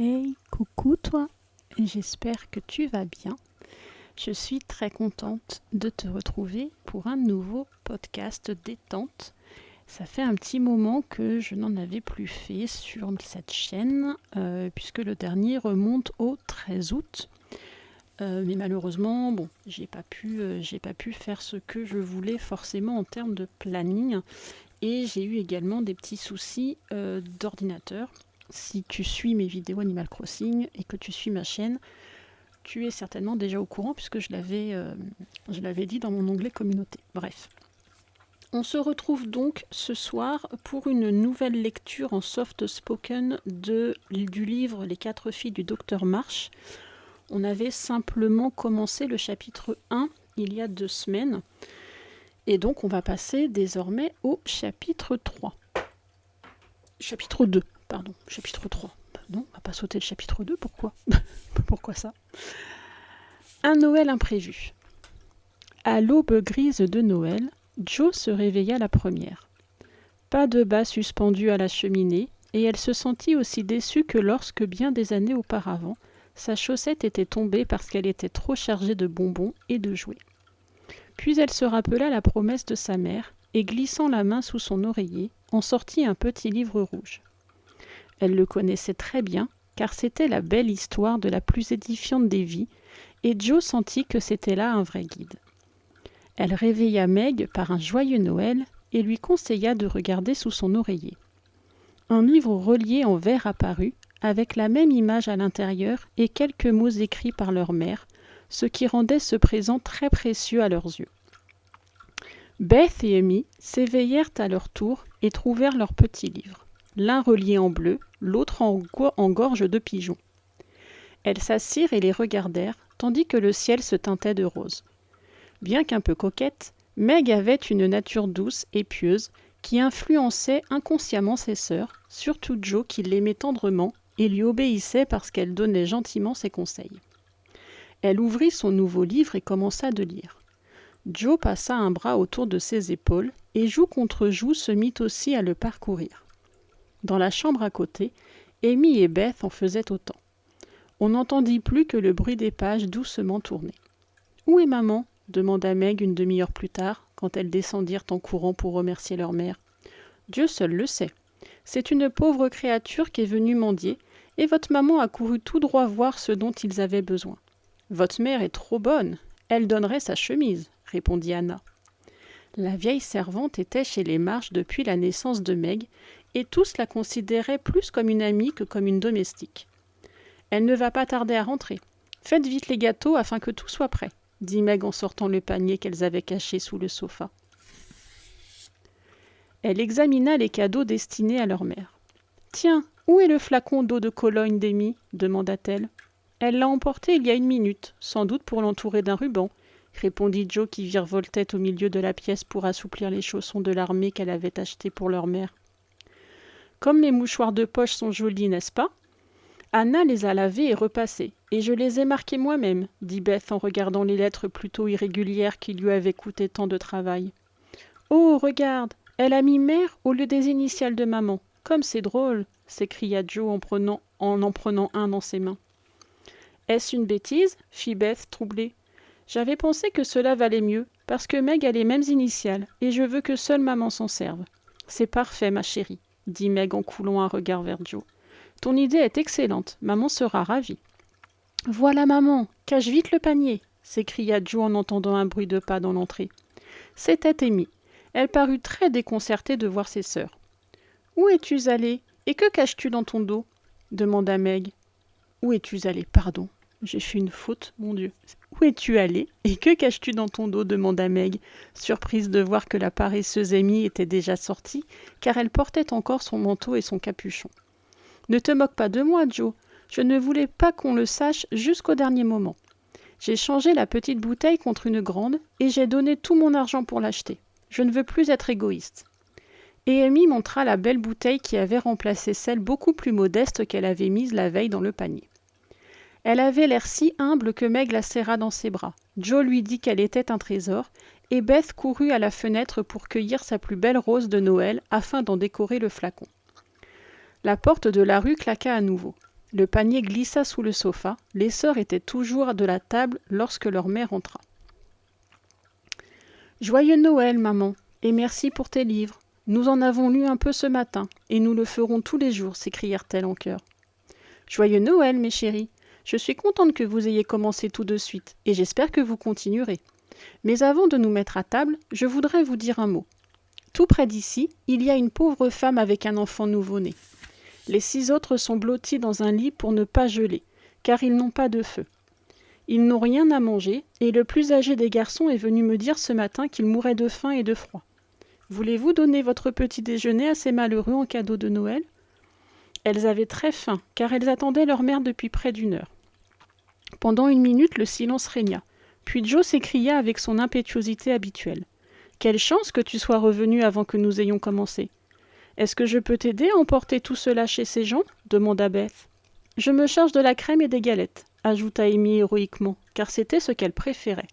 Hey, coucou toi, j'espère que tu vas bien. Je suis très contente de te retrouver pour un nouveau podcast détente. Ça fait un petit moment que je n'en avais plus fait sur cette chaîne, puisque le dernier remonte au 13 août. Mais malheureusement, j'ai pas pu faire ce que je voulais forcément en termes de planning. Et j'ai eu également des petits soucis d'ordinateur. Si tu suis mes vidéos Animal Crossing et que tu suis ma chaîne, tu es certainement déjà au courant puisque je l'avais dit dans mon onglet communauté. Bref. On se retrouve donc ce soir pour une nouvelle lecture en soft spoken du livre Les 4 filles du Docteur Marsh. On avait simplement commencé le chapitre 1 il y a 2 semaines. Et donc on va passer désormais au chapitre 3. Chapitre 2. Pardon, chapitre 3. Non, on va pas sauter le chapitre 2, pourquoi Pourquoi ça? Un Noël imprévu. À l'aube grise de Noël, Jo se réveilla la première. Pas de bas suspendu à la cheminée, et elle se sentit aussi déçue que lorsque, bien des années auparavant, sa chaussette était tombée parce qu'elle était trop chargée de bonbons et de jouets. Puis elle se rappela la promesse de sa mère, et glissant la main sous son oreiller, en sortit un petit livre rouge. Elle le connaissait très bien, car c'était la belle histoire de la plus édifiante des vies, et Jo sentit que c'était là un vrai guide. Elle réveilla Meg par un joyeux Noël et lui conseilla de regarder sous son oreiller. Un livre relié en verre apparut, avec la même image à l'intérieur et quelques mots écrits par leur mère, ce qui rendait ce présent très précieux à leurs yeux. Beth et Amy s'éveillèrent à leur tour et trouvèrent leur petit livre, l'un relié en bleu, l'autre en gorge de pigeon. Elles s'assirent et les regardèrent, tandis que le ciel se teintait de rose. Bien qu'un peu coquette, Meg avait une nature douce et pieuse qui influençait inconsciemment ses sœurs, surtout Jo qui l'aimait tendrement et lui obéissait parce qu'elle donnait gentiment ses conseils. Elle ouvrit son nouveau livre et commença de lire. Jo passa un bras autour de ses épaules et joue contre joue se mit aussi à le parcourir. Dans la chambre à côté, Amy et Beth en faisaient autant. On n'entendit plus que le bruit des pages doucement tournées. « Où est maman ?» demanda Meg une demi-heure plus tard, quand elles descendirent en courant pour remercier leur mère. « Dieu seul le sait. C'est une pauvre créature qui est venue mendier, et votre maman a couru tout droit voir ce dont ils avaient besoin. Votre mère est trop bonne, elle donnerait sa chemise, répondit Anna. La vieille servante était chez les Marsh depuis la naissance de Meg, et tous la considéraient plus comme une amie que comme une domestique. Elle ne va pas tarder à rentrer. Faites vite les gâteaux afin que tout soit prêt, dit Meg en sortant le panier qu'elles avaient caché sous le sofa. Elle examina les cadeaux destinés à leur mère. « Tiens, où est le flacon d'eau de Cologne d'Amy ?» demanda-t-elle. « Elle l'a emporté il y a 1 minute, sans doute pour l'entourer d'un ruban, » répondit Jo qui virevoltait au milieu de la pièce pour assouplir les chaussons de l'armée qu'elle avait achetés pour leur mère. « Comme mes mouchoirs de poche sont jolis, n'est-ce pas ? Anna les a lavés et repassés, et je les ai marqués moi-même, dit Beth en regardant les lettres plutôt irrégulières qui lui avaient coûté tant de travail. Oh, regarde, elle a mis mère au lieu des initiales de maman. Comme c'est drôle, s'écria Jo en prenant un dans ses mains. Est-ce une bêtise ? Fit Beth, troublée. J'avais pensé que cela valait mieux, parce que Meg a les mêmes initiales, et je veux que seule maman s'en serve. C'est parfait, ma chérie, dit Meg en coulant un regard vers Jo. Ton idée est excellente, maman sera ravie. Voilà maman, cache vite le panier, s'écria Jo en entendant un bruit de pas dans l'entrée. C'était Amy. Elle parut très déconcertée de voir ses sœurs. Où es-tu allée ? Et que caches-tu dans ton dos ? Demanda Meg. Où es-tu allée ? Pardon, j'ai fait une faute, mon Dieu. Où es-tu allée ? Et que caches-tu dans ton dos ? Demanda Meg, surprise de voir que la paresseuse Amy était déjà sortie, car elle portait encore son manteau et son capuchon. Ne te moque pas de moi, Jo. Je ne voulais pas qu'on le sache jusqu'au dernier moment. J'ai changé la petite bouteille contre une grande et j'ai donné tout mon argent pour l'acheter. Je ne veux plus être égoïste. Et Amy montra la belle bouteille qui avait remplacé celle beaucoup plus modeste qu'elle avait mise la veille dans le panier. Elle avait l'air si humble que Meg la serra dans ses bras. Jo lui dit qu'elle était un trésor et Beth courut à la fenêtre pour cueillir sa plus belle rose de Noël afin d'en décorer le flacon. La porte de la rue claqua à nouveau. Le panier glissa sous le sofa. Les sœurs étaient toujours de la table lorsque leur mère entra. « Joyeux Noël, maman, et merci pour tes livres. Nous en avons lu un peu ce matin, et nous le ferons tous les jours, s'écrièrent-elles en chœur. Joyeux Noël, mes chéris. Je suis contente que vous ayez commencé tout de suite, et j'espère que vous continuerez. Mais avant de nous mettre à table, je voudrais vous dire un mot. Tout près d'ici, il y a une pauvre femme avec un enfant nouveau-né. Les 6 autres sont blottis dans un lit pour ne pas geler, car ils n'ont pas de feu. Ils n'ont rien à manger, et le plus âgé des garçons est venu me dire ce matin qu'il mourait de faim et de froid. Voulez-vous donner votre petit déjeuner à ces malheureux en cadeau de Noël ? Elles avaient très faim, car elles attendaient leur mère depuis près d'1 heure. Pendant 1 minute, le silence régna. Puis Joe s'écria avec son impétuosité habituelle. « Quelle chance que tu sois revenu avant que nous ayons commencé. Est-ce que je peux t'aider à emporter tout cela chez ces gens ?» demanda Beth. « Je me charge de la crème et des galettes, » ajouta Amy héroïquement, car c'était ce qu'elle préférait.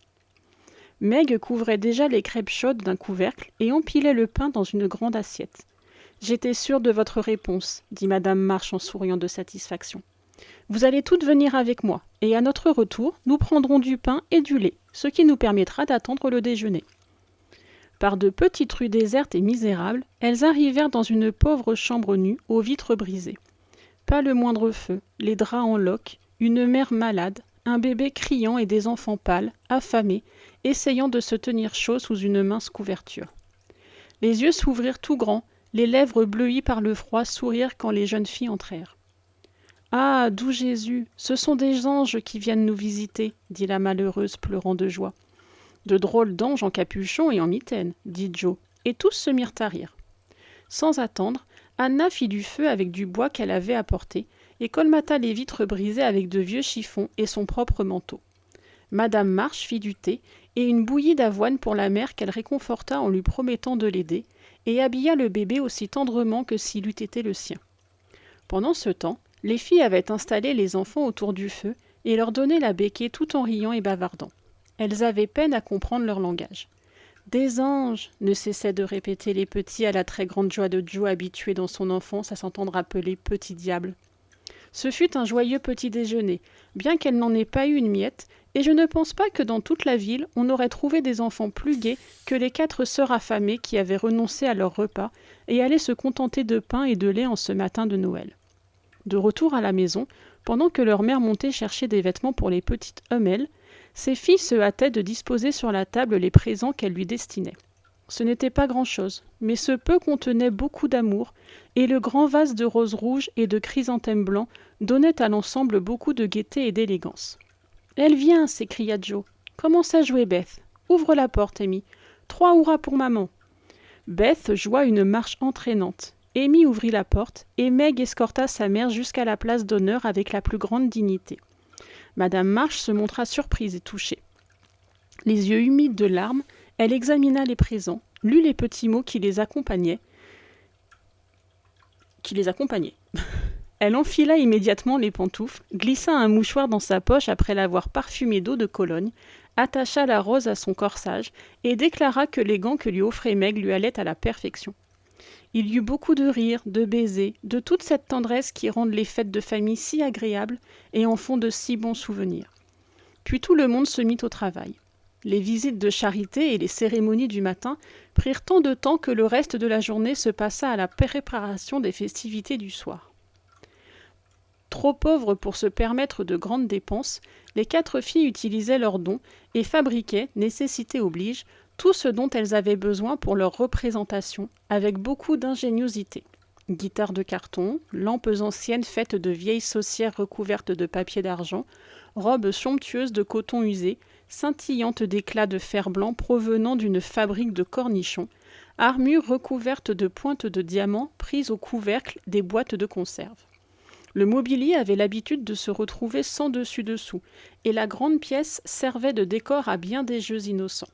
Meg couvrait déjà les crêpes chaudes d'un couvercle et empilait le pain dans une grande assiette. « J'étais sûre de votre réponse, » dit Madame March en souriant de satisfaction. « Vous allez toutes venir avec moi, et à notre retour, nous prendrons du pain et du lait, ce qui nous permettra d'attendre le déjeuner. » Par de petites rues désertes et misérables, elles arrivèrent dans une pauvre chambre nue, aux vitres brisées. Pas le moindre feu, les draps en loques, une mère malade, un bébé criant et des enfants pâles, affamés, essayant de se tenir chaud sous une mince couverture. Les yeux s'ouvrirent tout grands, les lèvres bleuies par le froid sourirent quand les jeunes filles entrèrent. « Ah, doux Jésus, ce sont des anges qui viennent nous visiter, » dit la malheureuse pleurant de joie. « De drôles d'anges en capuchon et en mitaine, » dit Joe, et tous se mirent à rire. Sans attendre, Anna fit du feu avec du bois qu'elle avait apporté et colmata les vitres brisées avec de vieux chiffons et son propre manteau. Madame March fit du thé et une bouillie d'avoine pour la mère qu'elle réconforta en lui promettant de l'aider, et habilla le bébé aussi tendrement que s'il eût été le sien. Pendant ce temps, les filles avaient installé les enfants autour du feu et leur donné la béquée tout en riant et bavardant. Elles avaient peine à comprendre leur langage. « Des anges !» ne cessaient de répéter les petits à la très grande joie de Joe habitué dans son enfance à s'entendre appeler « petit diable ». Ce fut un joyeux petit déjeuner, bien qu'elle n'en ait pas eu une miette, et je ne pense pas que dans toute la ville, on aurait trouvé des enfants plus gais que les 4 sœurs affamées qui avaient renoncé à leur repas et allaient se contenter de pain et de lait en ce matin de Noël. De retour à la maison, pendant que leur mère montait chercher des vêtements pour les petites Hummel, ses filles se hâtaient de disposer sur la table les présents qu'elle lui destinait. Ce n'était pas grand-chose, mais ce peu contenait beaucoup d'amour, et le grand vase de roses rouges et de chrysanthèmes blancs donnait à l'ensemble beaucoup de gaieté et d'élégance. « Elle vient !» s'écria Joe. « Commence à jouer, Beth. Ouvre la porte, Amy. 3 hurrahs pour maman !» Beth joua une marche entraînante. Amy ouvrit la porte, et Meg escorta sa mère jusqu'à la place d'honneur avec la plus grande dignité. Madame March se montra surprise et touchée. Les yeux humides de larmes, elle examina les présents, lut les petits mots qui les accompagnaient. Elle enfila immédiatement les pantoufles, glissa un mouchoir dans sa poche après l'avoir parfumé d'eau de Cologne, attacha la rose à son corsage et déclara que les gants que lui offrait Meg lui allaient à la perfection. Il y eut beaucoup de rires, de baisers, de toute cette tendresse qui rendent les fêtes de famille si agréables et en font de si bons souvenirs. Puis tout le monde se mit au travail. Les visites de charité et les cérémonies du matin prirent tant de temps que le reste de la journée se passa à la préparation des festivités du soir. Trop pauvres pour se permettre de grandes dépenses, les 4 filles utilisaient leurs dons et fabriquaient, nécessité oblige, tout ce dont elles avaient besoin pour leur représentation, avec beaucoup d'ingéniosité. Guitares de carton, lampes anciennes faites de vieilles saucières recouvertes de papier d'argent, robes somptueuses de coton usé, scintillantes d'éclats de fer blanc provenant d'une fabrique de cornichons, armures recouvertes de pointes de diamants prises au couvercle des boîtes de conserve. Le mobilier avait l'habitude de se retrouver sans dessus-dessous, et la grande pièce servait de décor à bien des jeux innocents.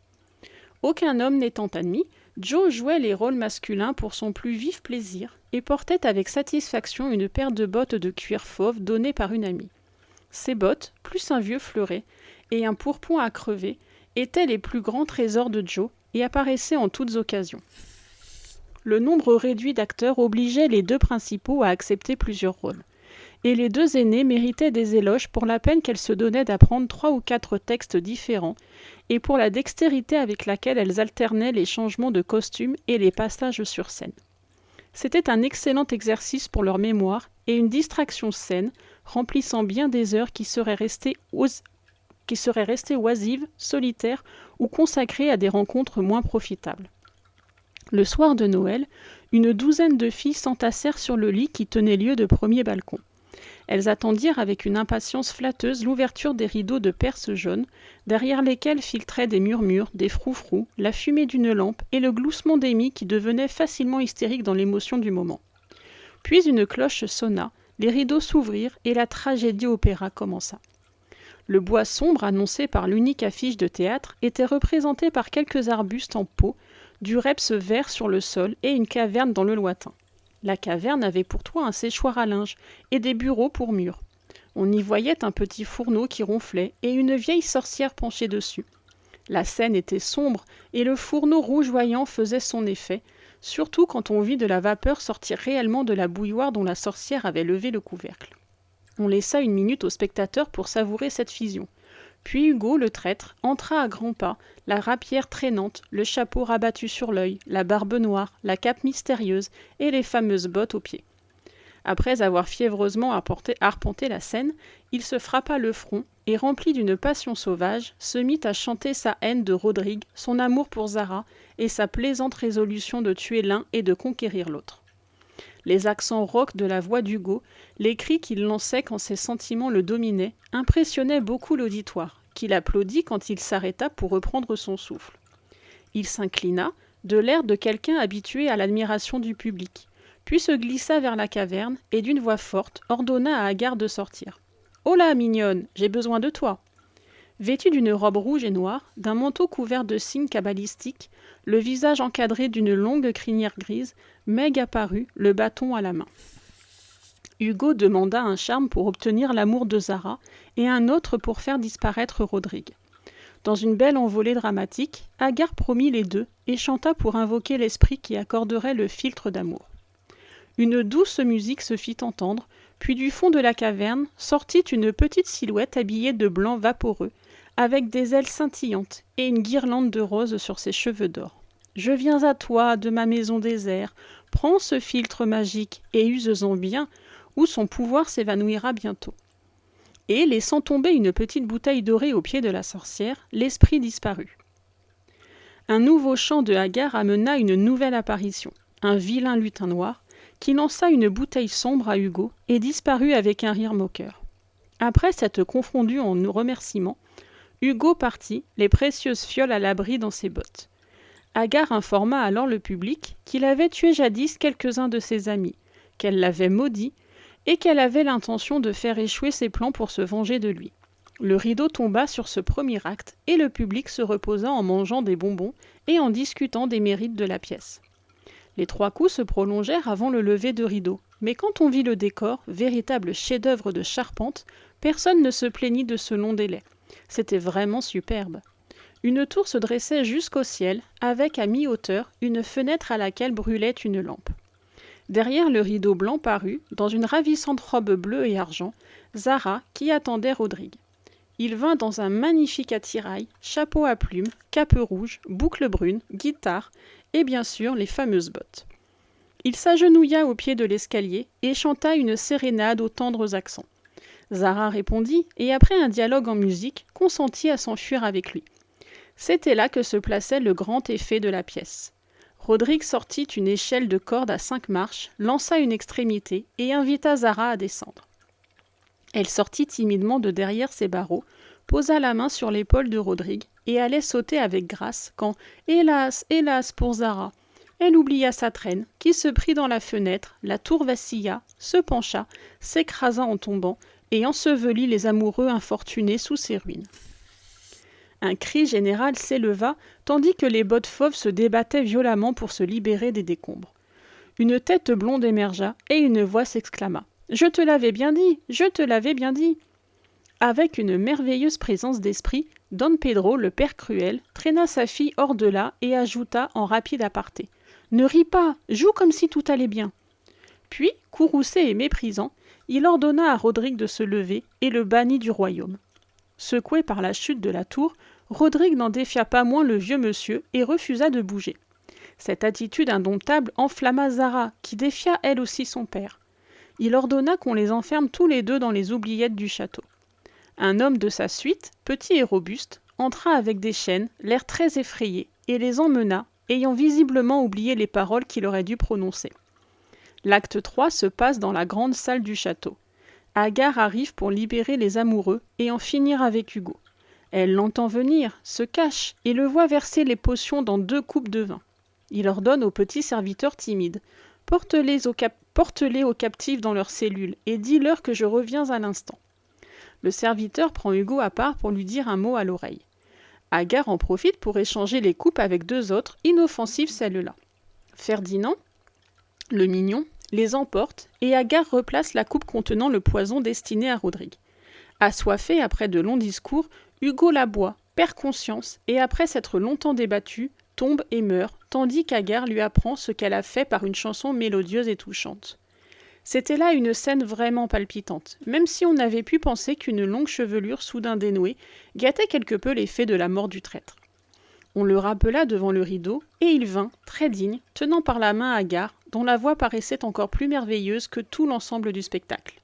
Aucun homme n'étant admis, Joe jouait les rôles masculins pour son plus vif plaisir et portait avec satisfaction une paire de bottes de cuir fauve données par une amie. Ces bottes, plus un vieux fleuret et un pourpoint à crever, étaient les plus grands trésors de Joe et apparaissaient en toutes occasions. Le nombre réduit d'acteurs obligeait les 2 principaux à accepter plusieurs rôles. et les deux aînées méritaient des éloges pour la peine qu'elles se donnaient d'apprendre 3 ou 4 textes différents, et pour la dextérité avec laquelle elles alternaient les changements de costume et les passages sur scène. C'était un excellent exercice pour leur mémoire et une distraction saine, remplissant bien des heures qui seraient restées oisives, solitaires ou consacrées à des rencontres moins profitables. Le soir de Noël, une douzaine de filles s'entassèrent sur le lit qui tenait lieu de premier balcon. Elles attendirent avec une impatience flatteuse l'ouverture des rideaux de perse jaune, derrière lesquels filtraient des murmures, des froufrous, la fumée d'une lampe et le gloussement d'Amy qui devenait facilement hystérique dans l'émotion du moment. Puis une cloche sonna, les rideaux s'ouvrirent et la tragédie opéra commença. Le bois sombre annoncé par l'unique affiche de théâtre était représenté par quelques arbustes en pot, du reps vert sur le sol et une caverne dans le lointain. La caverne avait pour toit un séchoir à linge et des bureaux pour murs. On y voyait un petit fourneau qui ronflait et une vieille sorcière penchée dessus. La scène était sombre et le fourneau rougeoyant faisait son effet, surtout quand on vit de la vapeur sortir réellement de la bouilloire dont la sorcière avait levé le couvercle. On laissa une minute aux spectateurs pour savourer cette fusion. Puis Hugo, le traître, entra à grands pas, la rapière traînante, le chapeau rabattu sur l'œil, la barbe noire, la cape mystérieuse et les fameuses bottes aux pieds. Après avoir fiévreusement arpenté la scène, il se frappa le front et, rempli d'une passion sauvage, se mit à chanter sa haine de Rodrigue, son amour pour Zara et sa plaisante résolution de tuer l'un et de conquérir l'autre. Les accents rauques de la voix d'Hugo, les cris qu'il lançait quand ses sentiments le dominaient, impressionnaient beaucoup l'auditoire, qui l'applaudit quand il s'arrêta pour reprendre son souffle. Il s'inclina, de l'air de quelqu'un habitué à l'admiration du public, puis se glissa vers la caverne et d'une voix forte ordonna à Agar de sortir. « Oh là, mignonne, j'ai besoin de toi !» Vêtue d'une robe rouge et noire, d'un manteau couvert de signes cabalistiques, le visage encadré d'une longue crinière grise, Meg apparut, le bâton à la main. Hugo demanda un charme pour obtenir l'amour de Zara et un autre pour faire disparaître Rodrigue. Dans une belle envolée dramatique, Agar promit les deux et chanta pour invoquer l'esprit qui accorderait le philtre d'amour. Une douce musique se fit entendre, puis du fond de la caverne sortit une petite silhouette habillée de blanc vaporeux, avec des ailes scintillantes et une guirlande de roses sur ses cheveux d'or. « Je viens à toi, de ma maison désert, prends ce philtre magique et use-en bien, ou son pouvoir s'évanouira bientôt. » Et, laissant tomber une petite bouteille dorée au pied de la sorcière, l'esprit disparut. Un nouveau chant de Agar amena une nouvelle apparition, un vilain lutin noir, qui lança une bouteille sombre à Hugo et disparut avec un rire moqueur. Après s'être confondu en remerciements, Hugo partit, les précieuses fioles à l'abri dans ses bottes. Agar informa alors le public qu'il avait tué jadis quelques-uns de ses amis, qu'elle l'avait maudit et qu'elle avait l'intention de faire échouer ses plans pour se venger de lui. Le rideau tomba sur ce premier acte et le public se reposa en mangeant des bonbons et en discutant des mérites de la pièce. Les 3 coups se prolongèrent avant le lever de rideau, mais quand on vit le décor, véritable chef-d'œuvre de charpente, personne ne se plaignit de ce long délai. C'était vraiment superbe. Une tour se dressait jusqu'au ciel, avec à mi-hauteur une fenêtre à laquelle brûlait une lampe. Derrière le rideau blanc parut, dans une ravissante robe bleue et argent, Zara qui attendait Rodrigue. Il vint dans un magnifique attirail, chapeau à plumes, cape rouge, boucle brune, guitare et bien sûr les fameuses bottes. Il s'agenouilla au pied de l'escalier et chanta une sérénade aux tendres accents. Zara répondit et après un dialogue en musique, consentit à s'enfuir avec lui. C'était là que se plaçait le grand effet de la pièce. Rodrigue sortit une échelle de corde à 5 marches, lança une extrémité et invita Zara à descendre. Elle sortit timidement de derrière ses barreaux, posa la main sur l'épaule de Rodrigue et allait sauter avec grâce quand, hélas, hélas pour Zara, elle oublia sa traîne, qui se prit dans la fenêtre, la tour vacilla, se pencha, s'écrasa en tombant et ensevelit les amoureux infortunés sous ses ruines. Un cri général s'éleva, tandis que les bottes fauves se débattaient violemment pour se libérer des décombres. Une tête blonde émergea et une voix s'exclama. « Je te l'avais bien dit, je te l'avais bien dit !» Avec une merveilleuse présence d'esprit, Don Pedro, le père cruel, traîna sa fille hors de là et ajouta en rapide aparté. « Ne ris pas, joue comme si tout allait bien !» Puis, courroucé et méprisant, il ordonna à Rodrigue de se lever et le bannit du royaume. Secoué par la chute de la tour, Rodrigue n'en défia pas moins le vieux monsieur et refusa de bouger. Cette attitude indomptable enflamma Zara, qui défia elle aussi son père. Il ordonna qu'on les enferme tous les deux dans les oubliettes du château. Un homme de sa suite, petit et robuste, entra avec des chaînes, l'air très effrayé, et les emmena, ayant visiblement oublié les paroles qu'il aurait dû prononcer. L'acte 3 se passe dans la grande salle du château. Agar arrive pour libérer les amoureux et en finir avec Hugo. Elle l'entend venir, se cache et le voit verser les potions dans 2 coupes de vin. Il ordonne aux petits serviteurs timides « Porte-les aux captifs dans leurs cellules et dis-leur que je reviens à l'instant. » Le serviteur prend Hugo à part pour lui dire un mot à l'oreille. Agar en profite pour échanger les coupes avec 2 autres, inoffensives celles-là. Ferdinand, le mignon, les emporte et Agar replace la coupe contenant le poison destiné à Rodrigue. Assoiffé après de longs discours, Hugo la boit, perd conscience et après s'être longtemps débattu, tombe et meurt, tandis qu'Agar lui apprend ce qu'elle a fait par une chanson mélodieuse et touchante. C'était là une scène vraiment palpitante, même si on avait pu penser qu'une longue chevelure soudain dénouée gâtait quelque peu l'effet de la mort du traître. On le rappela devant le rideau, et il vint, très digne, tenant par la main Agar, dont la voix paraissait encore plus merveilleuse que tout l'ensemble du spectacle.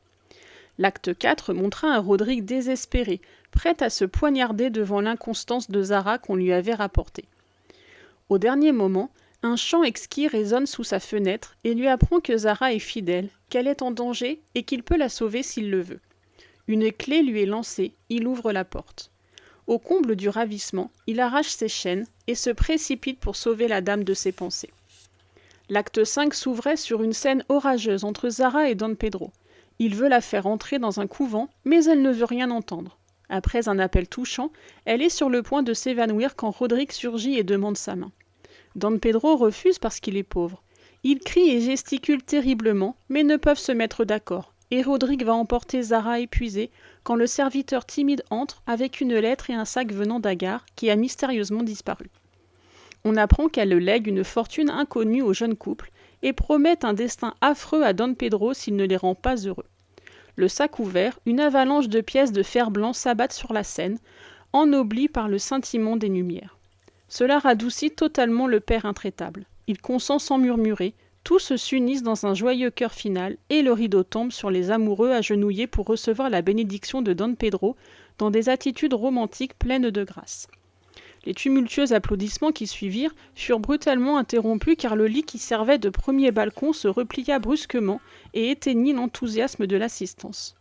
L'acte 4 montra un Rodrigue désespéré, prêt à se poignarder devant l'inconstance de Zara qu'on lui avait rapportée. Au dernier moment, un chant exquis résonne sous sa fenêtre et lui apprend que Zara est fidèle, qu'elle est en danger et qu'il peut la sauver s'il le veut. Une clé lui est lancée, il ouvre la porte. Au comble du ravissement, il arrache ses chaînes et se précipite pour sauver la dame de ses pensées. L'acte 5 s'ouvrait sur une scène orageuse entre Zara et Don Pedro. Il veut la faire entrer dans un couvent, mais elle ne veut rien entendre. Après un appel touchant, elle est sur le point de s'évanouir quand Rodrigue surgit et demande sa main. Don Pedro refuse parce qu'il est pauvre. Ils crient et gesticulent terriblement, mais ne peuvent se mettre d'accord, et Rodrigue va emporter Zara épuisée quand le serviteur timide entre avec une lettre et un sac venant d'Agar, qui a mystérieusement disparu. On apprend qu'elle lègue une fortune inconnue au jeune couple et promet un destin affreux à Don Pedro s'il ne les rend pas heureux. Le sac ouvert, une avalanche de pièces de fer blanc s'abattent sur la scène, ennoblie par le scintillement des lumières. Cela radoucit totalement le père intraitable. Il consent sans murmurer, tous s'unissent dans un joyeux chœur final et le rideau tombe sur les amoureux agenouillés pour recevoir la bénédiction de Don Pedro dans des attitudes romantiques pleines de grâce. Les tumultueux applaudissements qui suivirent furent brutalement interrompus car le lit qui servait de premier balcon se replia brusquement et éteignit l'enthousiasme de l'assistance.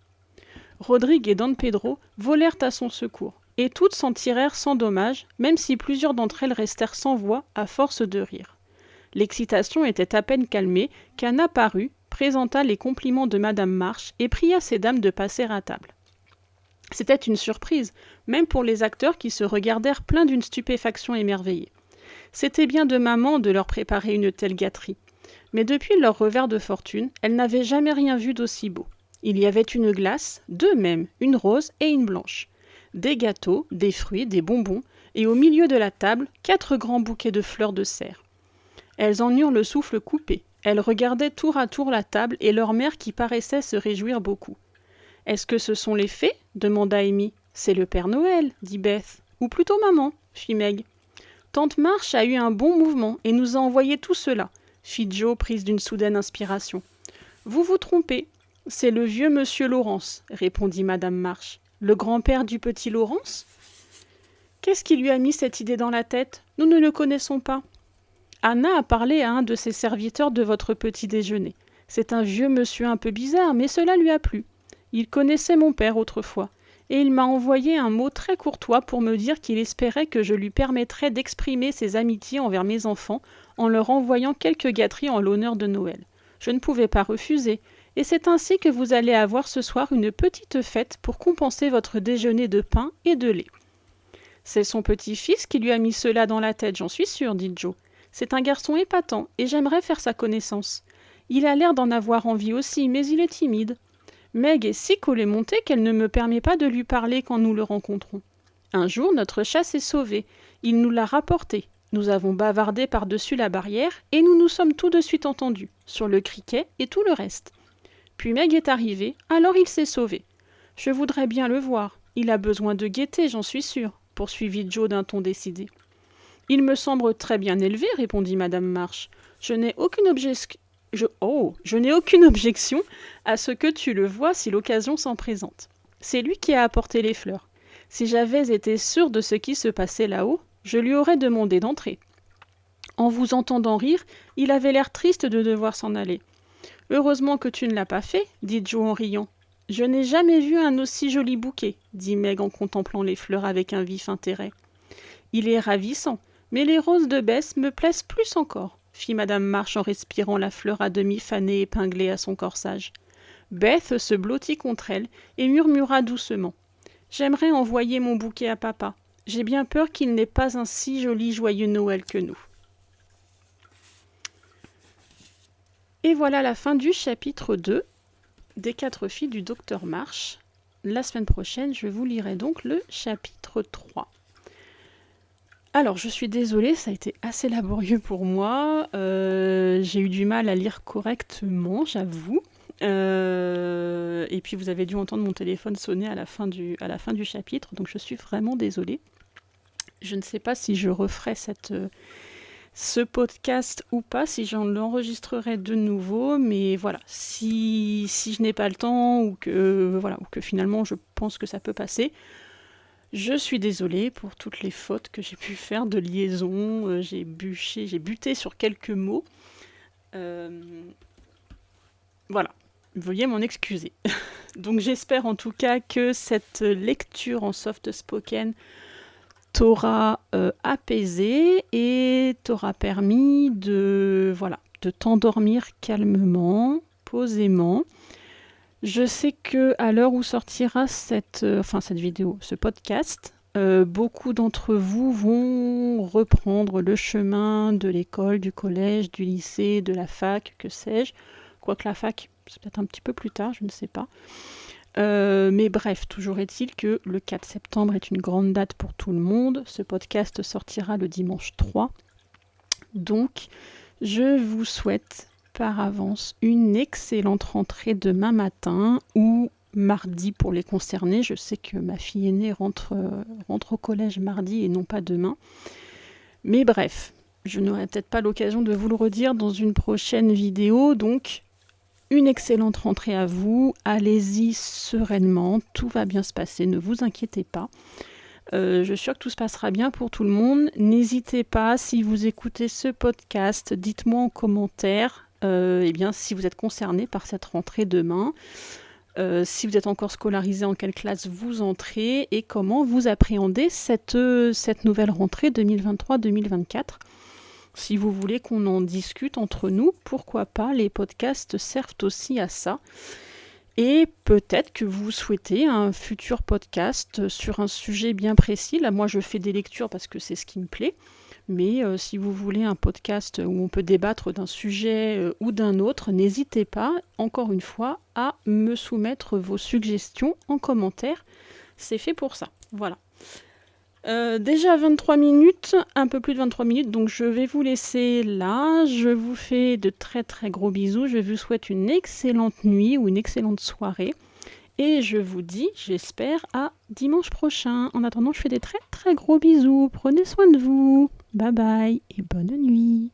Rodrigue et Don Pedro volèrent à son secours, et toutes s'en tirèrent sans dommage, même si plusieurs d'entre elles restèrent sans voix à force de rire. L'excitation était à peine calmée qu'Anna parut, présenta les compliments de Madame March et pria ces dames de passer à table. C'était une surprise, même pour les acteurs qui se regardèrent pleins d'une stupéfaction émerveillée. C'était bien de maman de leur préparer une telle gâterie. Mais depuis leur revers de fortune, elles n'avaient jamais rien vu d'aussi beau. Il y avait une glace, 2 même, une rose et une blanche. Des gâteaux, des fruits, des bonbons, et au milieu de la table, 4 grands bouquets de fleurs de serre. Elles en eurent le souffle coupé. Elles regardaient tour à tour la table et leur mère qui paraissait se réjouir beaucoup. « Est-ce que ce sont les fées ?» demanda Amy. « C'est le Père Noël, dit Beth. « Ou plutôt maman, fit Meg. « Tante March a eu un bon mouvement et nous a envoyé tout cela, fit Joe, prise d'une soudaine inspiration. « Vous vous trompez. C'est le vieux monsieur Laurence, répondit Madame March. Le grand-père du petit Laurence ? Qu'est-ce qui lui a mis cette idée dans la tête ? Nous ne le connaissons pas. Anna a parlé à un de ses serviteurs de votre petit déjeuner. C'est un vieux monsieur un peu bizarre, mais cela lui a plu. Il connaissait mon père autrefois, et il m'a envoyé un mot très courtois pour me dire qu'il espérait que je lui permettrais d'exprimer ses amitiés envers mes enfants en leur envoyant quelques gâteries en l'honneur de Noël. Je ne pouvais pas refuser, et c'est ainsi que vous allez avoir ce soir une petite fête pour compenser votre déjeuner de pain et de lait. C'est son petit-fils qui lui a mis cela dans la tête, j'en suis sûre, dit Joe. C'est un garçon épatant, et j'aimerais faire sa connaissance. Il a l'air d'en avoir envie aussi, mais il est timide. Meg est si collet-montée qu'elle ne me permet pas de lui parler quand nous le rencontrons. Un jour, notre chasse est sauvée. Il nous l'a rapportée. Nous avons bavardé par-dessus la barrière et nous nous sommes tout de suite entendus, sur le criquet et tout le reste. Puis Meg est arrivé, alors il s'est sauvé. Je voudrais bien le voir. Il a besoin de gaieté, j'en suis sûre, poursuivit Joe d'un ton décidé. Il me semble très bien élevé, répondit Madame March. Je n'ai aucune objection à ce que tu le vois si l'occasion s'en présente. C'est lui qui a apporté les fleurs. Si j'avais été sûre de ce qui se passait là-haut, je lui aurais demandé d'entrer. En vous entendant rire, il avait l'air triste de devoir s'en aller. Heureusement que tu ne l'as pas fait, dit Joe en riant. Je n'ai jamais vu un aussi joli bouquet, dit Meg en contemplant les fleurs avec un vif intérêt. Il est ravissant, mais les roses de Bess me plaisent plus encore, fit Madame March en respirant la fleur à demi fanée épinglée à son corsage. Beth se blottit contre elle et murmura doucement. J'aimerais envoyer mon bouquet à papa. J'ai bien peur qu'il n'ait pas un si joli joyeux Noël que nous. Et voilà la fin du chapitre 2 des 4 filles du docteur March. La semaine prochaine, je vous lirai donc le chapitre 3. Alors, je suis désolée, ça a été assez laborieux pour moi. J'ai eu du mal à lire correctement, j'avoue. Et puis, vous avez dû entendre mon téléphone sonner à la fin du chapitre, donc je suis vraiment désolée. Je ne sais pas si je referai ce podcast ou pas, si j'en enregistrerai de nouveau, mais voilà, si je n'ai pas le temps ou que finalement je pense que ça peut passer, je suis désolée pour toutes les fautes que j'ai pu faire de liaison, j'ai buté sur quelques mots. Voilà, veuillez m'en excuser. Donc j'espère en tout cas que cette lecture en soft spoken t'aura apaisé et t'aura permis de t'endormir calmement, posément. Je sais que à l'heure où sortira cette vidéo, ce podcast, beaucoup d'entre vous vont reprendre le chemin de l'école, du collège, du lycée, de la fac, que sais-je. Quoique la fac, c'est peut-être un petit peu plus tard, je ne sais pas. Mais bref, toujours est-il que le 4 septembre est une grande date pour tout le monde. Ce podcast sortira le dimanche 3. Donc, je vous souhaite par avance une excellente rentrée demain matin ou mardi pour les concernés. Je sais que ma fille aînée rentre au collège mardi et non pas demain. Mais bref, je n'aurai peut-être pas l'occasion de vous le redire dans une prochaine vidéo, donc une excellente rentrée à vous, allez-y sereinement, tout va bien se passer, ne vous inquiétez pas. Je suis sûre que tout se passera bien pour tout le monde. N'hésitez pas, si vous écoutez ce podcast, dites-moi en commentaire si vous êtes concerné par cette rentrée demain, si vous êtes encore scolarisé, en quelle classe vous entrez et comment vous appréhendez cette nouvelle rentrée 2023-2024. Si vous voulez qu'on en discute entre nous, pourquoi pas, les podcasts servent aussi à ça. Et peut-être que vous souhaitez un futur podcast sur un sujet bien précis. Là, moi, je fais des lectures parce que c'est ce qui me plaît. Mais si vous voulez un podcast où on peut débattre d'un sujet ou d'un autre, n'hésitez pas, encore une fois, à me soumettre vos suggestions en commentaire. C'est fait pour ça. Voilà. Déjà 23 minutes, un peu plus de 23 minutes, donc je vais vous laisser là. Je vous fais de très très gros bisous. Je vous souhaite une excellente nuit ou une excellente soirée. Et je vous dis, j'espère, à dimanche prochain. En attendant, je fais des très très gros bisous. Prenez soin de vous. Bye bye et bonne nuit.